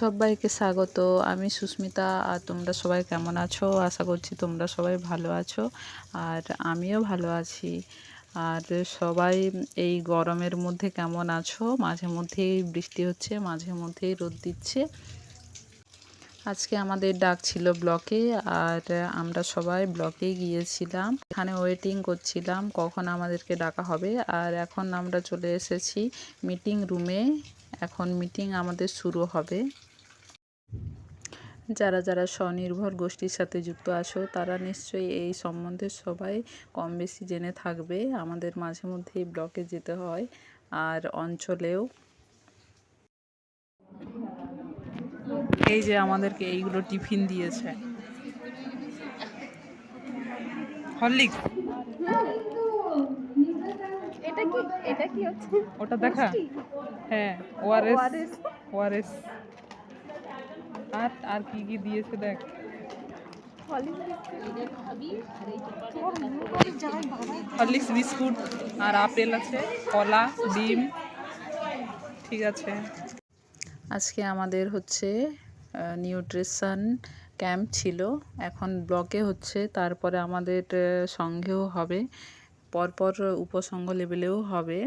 সবাইকে স্বাগত। আমি সুস্মিতা। আর তোমরা সবাই কেমন আছো? আশা করছি তোমরা সবাই ভালো আছো, আর আমিও ভালো আছি। আর সবাই এই গরমের মধ্যে কেমন আছো? মাঝে মধ্যেই বৃষ্টি হচ্ছে, মাঝে মধ্যেই রোদ দিচ্ছে। আজকে আমাদের ডাক ছিল ব্লকে, আর আমরা সবাই ব্লকে গিয়েছিলাম। এখানে ওয়েটিং করছিলাম কখন আমাদেরকে ডাকা হবে। আর এখন আমরা চলে এসেছি মিটিং রুমে। এখন মিটিং আমাদের শুরু হবে। যারা যারা স্বনির্ভর গোষ্ঠীর সাথে যুক্ত আছো তারা নিশ্চয়ই এই সম্বন্ধে সবাই কম বেশি জেনে থাকবে। আমাদের মাঝে মধ্যেই ব্লকে যেতে হয়, আর অঞ্চলেও। এই যে আমাদেরকে এইগুলো টিফিন দিয়েছে, হরলিক্স। এটা কি হচ্ছে? ওটা দেখা, হ্যাঁ, ওআরএস। ওআরএস আর আর কি কি দিয়েছে দেখ। হরলিক্স বিস্কুট, আর আপেল আছে, কলা, ডিম। ঠিক আছে। আজকে আমাদের হচ্ছে নিউট্রিশন ক্যাম্প ছিল। এখন ব্লকে হচ্ছে, তারপরে আমাদের সংঘেও হবে, পরপর উপসংঘ লেভেলেও হবে।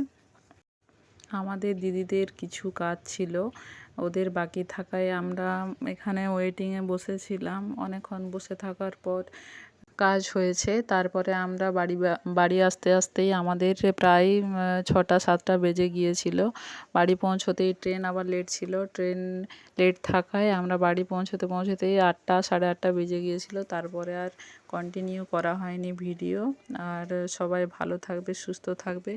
আমাদের দিদিদের কিছু কাজ ছিল, ওদের বাকি থাকায় আমরা এখানে ওয়েটিংয়ে বসেছিলাম। অনেকক্ষণ বসে থাকার পর কাজ হয়েছে। তারপরে আমরা বাড়ি আসতে আসতেই আমাদের প্রায় 6টা-7টা বেজে গিয়েছিল। বাড়ি পৌঁছতেই ট্রেন আবার লেট ছিল। ট্রেন লেট থাকায় আমরা বাড়ি পৌঁছতেই 8টা, 8:30 বেজে গিয়েছিল। তারপরে আর কন্টিনিউ করা হয়নি ভিডিও। আর সবাই ভালো থাকবে, সুস্থ থাকবে।